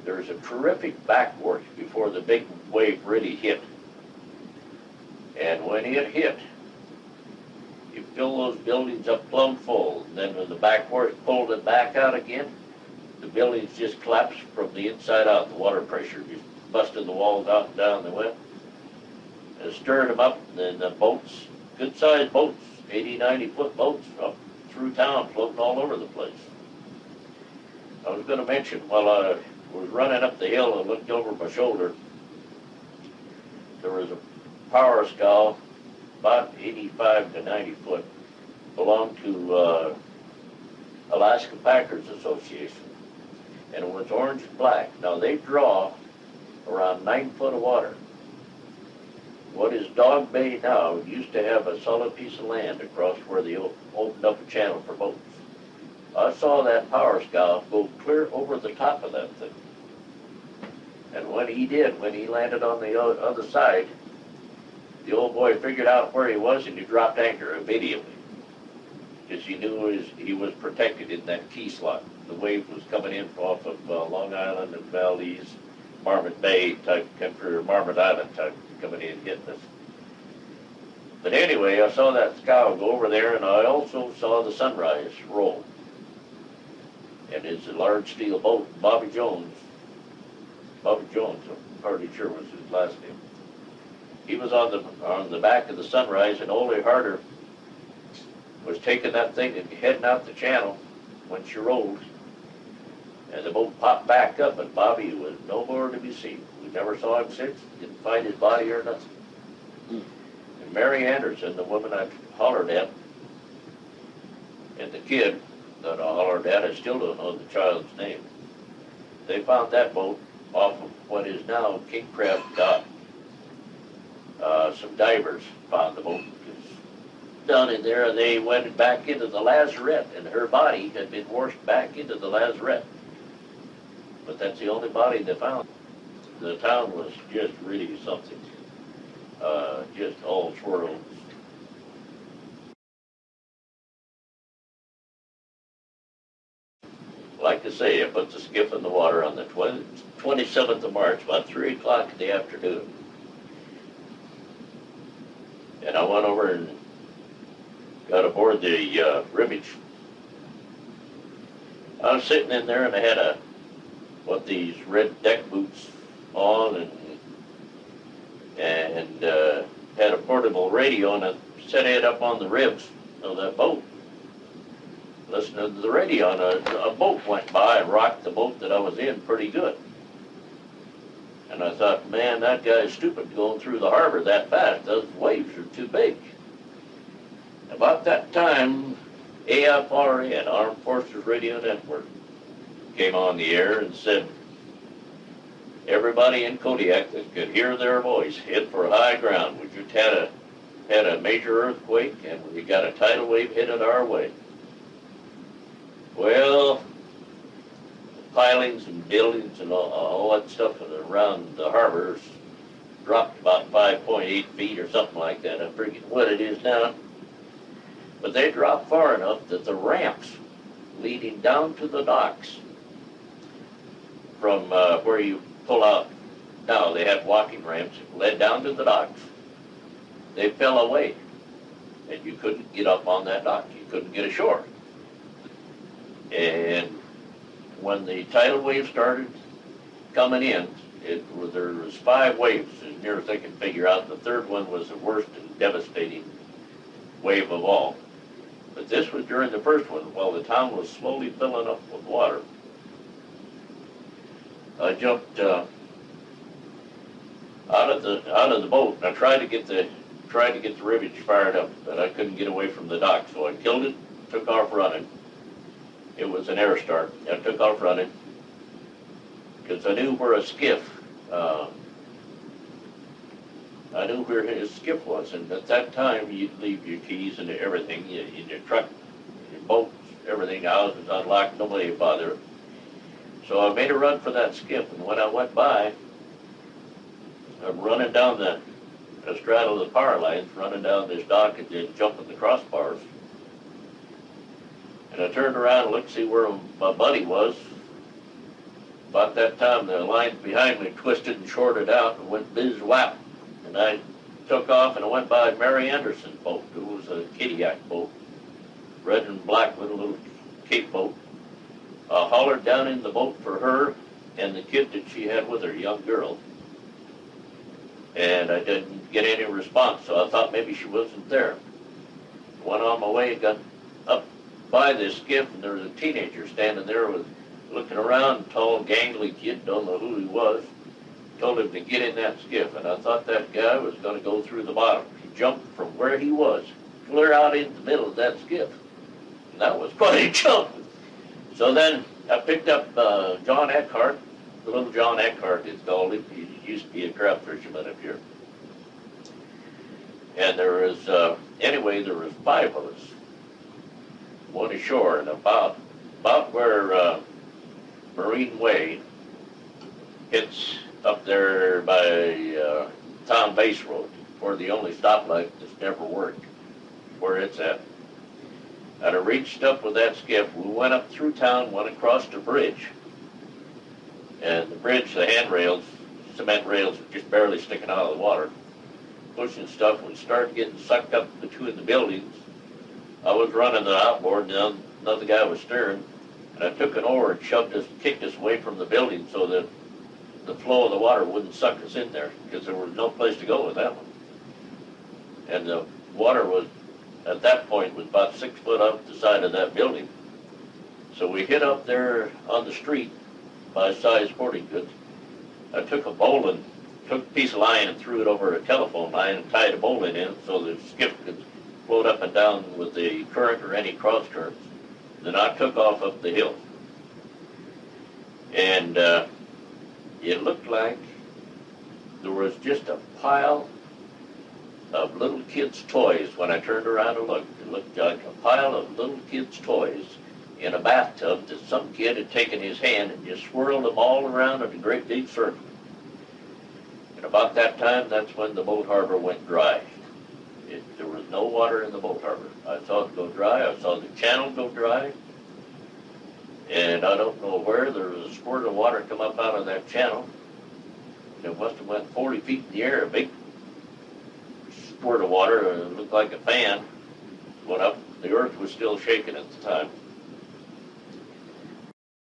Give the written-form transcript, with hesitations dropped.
there's a terrific backwash before the big wave really hit. And when it hit, you fill those buildings up plumb full. And then when the backwash pulled it back out again, the buildings just collapsed from the inside out. The water pressure just busted the walls out and down they went. And stirred them up, and then the boats, good-sized boats, 80, 90-foot boats, up through town, floating all over the place. I was going to mention, while I was running up the hill and looked over my shoulder, there was a power scow, about 85 to 90 foot, belonged to Alaska Packers Association, and it was orange and black. Now they draw around 9 foot of water. What is Dog Bay now used to have a solid piece of land across where they opened up a channel for boats. I saw that power scow go clear over the top of that thing. And when he did, when he landed on the other side, the old boy figured out where he was and he dropped anchor immediately. Because he knew he was protected in that key slot. The wave was coming in off of Long Island and Valdez, Marmot Bay type country, or Marmot Island type, coming in hitting us. But anyway, I saw that scow go over there, and I also saw the Sunrise roll. And it's a large steel boat. Bobby Jones, I'm hardly sure was his last name. He was on the back of the Sunrise, and Ole Harder was taking that thing and heading out the channel when she rolled. And the boat popped back up, and Bobby was no more to be seen. We never saw him since. Didn't find his body or nothing. And Mary Anderson, the woman I hollered at, and the kid that I hollered at, I still don't know the child's name. They found that boat off of what is now King Crab Dock. Some divers found the boat. Down in there, they went back into the lazarette, and her body had been washed back into the lazarette. But that's the only body they found. The town was just really something. Just all swirls. Like I say, I put the skiff in the water on the 27th of March, about 3 o'clock in the afternoon. And I went over and got aboard the ribbage. I was sitting in there, and I had these red deck boots on, and had a portable radio, and I set it up on the ribs of that boat, listening to the radio, and a boat went by and rocked the boat that I was in pretty good. And I thought, man, that guy's stupid going through the harbor that fast. Those waves are too big. About that time, AFRN, Armed Forces Radio Network, came on the air and said, everybody in Kodiak that could hear their voice, head for high ground. We just had a major earthquake, and we got a tidal wave headed our way. Well, pilings and buildings and all that stuff around the harbors dropped about 5.8 feet or something like that. I forget what it is now. But they dropped far enough that the ramps leading down to the docks from where you pull out, now they had walking ramps that led down to the docks. They fell away, and you couldn't get up on that dock. You couldn't get ashore. And when the tidal wave started coming in, there was 5 waves, as near as I can figure out. The third one was the worst and devastating wave of all. But this was during the first one, while the town was slowly filling up with water. I jumped out of the boat, and I tried to get the ribbage fired up, but I couldn't get away from the dock, so I killed it, took off running. It was an air start. I took off running because I knew where a skiff. I knew where his skiff was, and at that time you'd leave your keys and everything in your truck, your boats, everything. Houses unlocked, nobody would bother. So I made a run for that skiff, and when I went by, I'm running down the straddle the power lines, running down this dock and then jumping the crossbars. And I turned around and looked to see where my buddy was, About that time, the lines behind me twisted and shorted out and went biz whap. And I took off and I went by Mary Anderson's boat. It was a Kodiak boat, red and black with a little cape boat. I hollered down in the boat for her and the kid that she had with her, a young girl. And I didn't get any response, so I thought maybe she wasn't there. Went on my way, got up by this skiff, and there was a teenager standing there with looking around, tall, gangly kid, don't know who he was. Told him to get in that skiff, and I thought that guy was going to go through the bottom. He jumped from where he was, clear out in the middle of that skiff. And that was quite a jump. So then I picked up John Eckhart, the little John Eckhart, it's called him. He used to be a trout fisherman up here. And there was, anyway, there was 5 of us. One ashore, and about where Marine Way hits up there by Town Base Road, where the only stoplight that's never worked, where it's at. I'd have reached up with that skiff. We went up through town, went across the bridge. And the bridge, the handrails, cement rails were just barely sticking out of the water. Pushing stuff, we started getting sucked up between the buildings. I was running the outboard, and another guy was steering. And I took an oar and shoved us, kicked us away from the building so that the flow of the water wouldn't suck us in there, because there was no place to go with that one. And the water was, at that point, was about 6 foot up the side of that building. So we hit up there on the street by Size Sporting Goods. I took a piece of line and threw it over a telephone line and tied a bowline in so the skiff could float up and down with the current or any cross currents. Then I took off up the hill. And it looked like there was just a pile of little kids' toys. When I turned around to look, it looked like a pile of little kids' toys in a bathtub that some kid had taken his hand and just swirled them all around in a great big circle. And about that time, that's when the boat harbor went dry. There was no water in the boat harbor. I saw it go dry. I saw the channel go dry. And I don't know where, there was a squirt of water come up out of that channel. It must have went 40 feet in the air, a big squirt of water, it looked like a fan, went up. The earth was still shaking at the time.